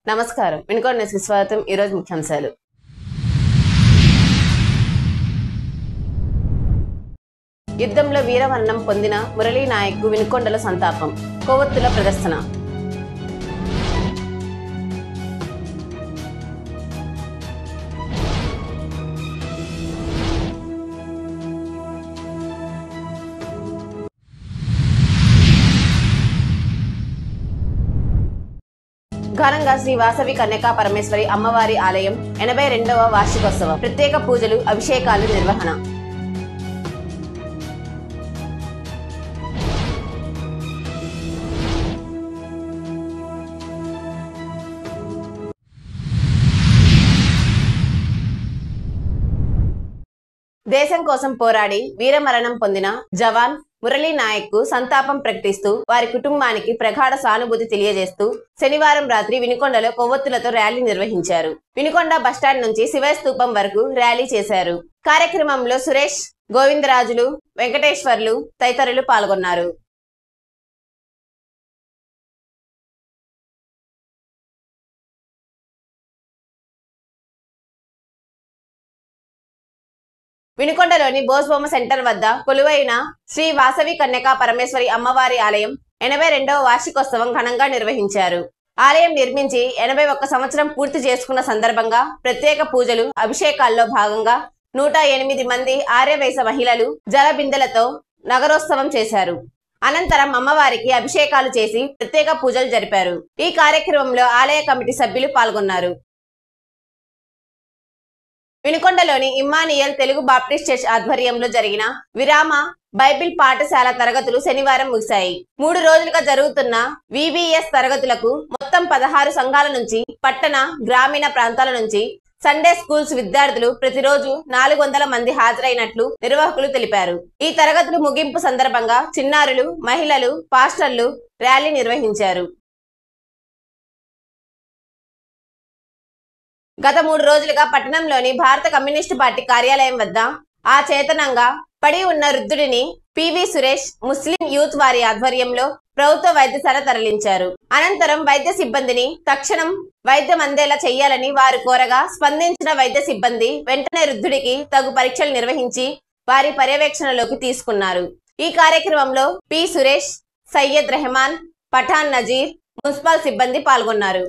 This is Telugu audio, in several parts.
నమస్కారం. వినుకొండ న్యూస్కి స్వాగతం. ఈరోజు ముఖ్యాంశాలు. యుద్ధంలో వీరమరణం పొందిన మురళీ నాయక్కు వినుకొండలో సంతాపం, కొవ్వొత్తుల ప్రదర్శన. ఘనంగా శ్రీ వాసవి కన్యకా పరమేశ్వరి అమ్మవారి ఆలయం 82వ వార్షికోత్సవం, ప్రత్యేక పూజలు, అభిషేకాలు నిర్వహణ. దేశం కోసం పోరాడి వీరమరణం పొందిన జవాన్ మురళీ నాయక్కు సంతాపం ప్రకటిస్తూ వారి కుటుంబానికి ప్రగాఢ సానుభూతి తెలియజేస్తూ శనివారం రాత్రి వినుకొండలో కొవ్వొత్తులతో ర్యాలీ నిర్వహించారు. వినుకొండ బస్టాండ్ నుంచి శివయ్య స్తూపం వరకు ర్యాలీ చేశారు. కార్యక్రమంలో సురేష్, గోవిందరాజులు, వెంకటేశ్వర్లు తదితరులు పాల్గొన్నారు. వినుకొండలోని బోస్బొమ్మ సెంటర్ వద్ద కొలువైన శ్రీ వాసవి కన్యకా పరమేశ్వరి అమ్మవారి ఆలయం 82వ వార్షికోత్సవం ఘనంగా నిర్వహించారు. ఆలయం నిర్మించి 81 సంవత్సరం పూర్తి చేసుకున్న సందర్భంగా ప్రత్యేక పూజలు, అభిషేకాల్లో భాగంగా 108 మంది ఆర్యవైశ్య మహిళలు జల బిందెలతో నగరోత్సవం చేశారు. అనంతరం అమ్మవారికి అభిషేకాలు చేసి ప్రత్యేక పూజలు జరిపారు. ఈ కార్యక్రమంలో ఆలయ కమిటీ సభ్యులు పాల్గొన్నారు. వినుకొండలోని ఇమ్మానియల్ తెలుగు బాప్టిస్ట్ చర్చ్ ఆధ్వర్యంలో జరిగిన విరామ బైబిల్ పాఠశాల తరగతులు శనివారం ముగిశాయి. 3 రోజులుగా జరుగుతున్న విబిఎస్ తరగతులకు మొత్తం 16 సంఘాల నుంచి, పట్టణ, గ్రామీణ ప్రాంతాల నుంచి సండే స్కూల్స్ విద్యార్థులు ప్రతిరోజు 400 మంది హాజరైనట్లు నిర్వాహకులు తెలిపారు. ఈ తరగతులు ముగింపు సందర్భంగా చిన్నారులు, మహిళలు, పాస్టర్లు ర్యాలీ నిర్వహించారు. గత 3 రోజులుగా పట్టణంలోని భారత కమ్యూనిస్టు పార్టీ కార్యాలయం వద్ద అచేతనంగా పడి ఉన్న వృద్ధుడిని పివి సురేష్ ముస్లిం యూత్ వారి ఆధ్వర్యంలో ప్రభుత్వ వైద్యశాల తరలించారు. అనంతరం వైద్య సిబ్బందిని తక్షణం వైద్యం అందేలా చేయాలని వారు కోరగా స్పందించిన వైద్య సిబ్బంది వెంటనే వృద్ధుడికి తగు పరీక్షలు నిర్వహించి వారి పర్యవేక్షణలోకి తీసుకున్నారు. ఈ కార్యక్రమంలో పి సురేష్, సయ్యద్ రెహమాన్, పఠాన్ నజీర్, మున్సిపల్ సిబ్బంది పాల్గొన్నారు.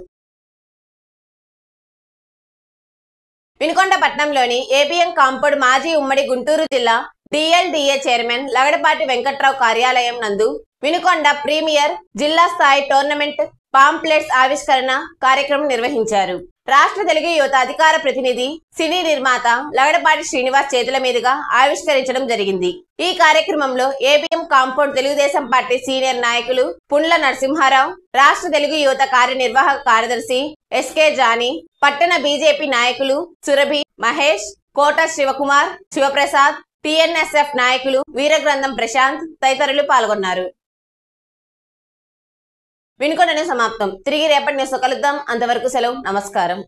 వినుకొండ పట్టణంలోని ఏబిఎం కాంపౌండ్ మాజీ ఉమ్మడి గుంటూరు జిల్లా డిఎల్డిఏ చైర్మన్ లగడపాటి వెంకట్రావు కార్యాలయం నందు వినుకొండ ప్రీమియర్ జిల్లా స్థాయి టోర్నమెంట్ పాంప్లెట్స్ ఆవిష్కరణ కార్యక్రమం నిర్వహించారు. రాష్ట్ర తెలుగు యువత అధికార ప్రతినిధి, సినీ నిర్మాత లగడపాటి శ్రీనివాస్ చేతుల మీదుగా ఆవిష్కరించడం జరిగింది. ఈ కార్యక్రమంలో ABM compound Telugu Desam party senior నాయకులు పుండ్ల నరసింహారావు, రాష్ట్ర తెలుగు యువత కార్యనిర్వాహక కార్యదర్శి ఎస్కే జానీ, పట్టణ బీజేపీ నాయకులు సురభి, మహేష్, కోట శివకుమార్, శివప్రసాద్, టిఎన్ఎస్ఎఫ్ నాయకులు వీరగ్రంథం ప్రశాంత్ తదితరులు పాల్గొన్నారు. వినుకొండ న్యూస్ సమాప్తం. తిరిగి రేపటి న్యూస్ కలుద్దాం. అంతవరకు సెలవు. నమస్కారం.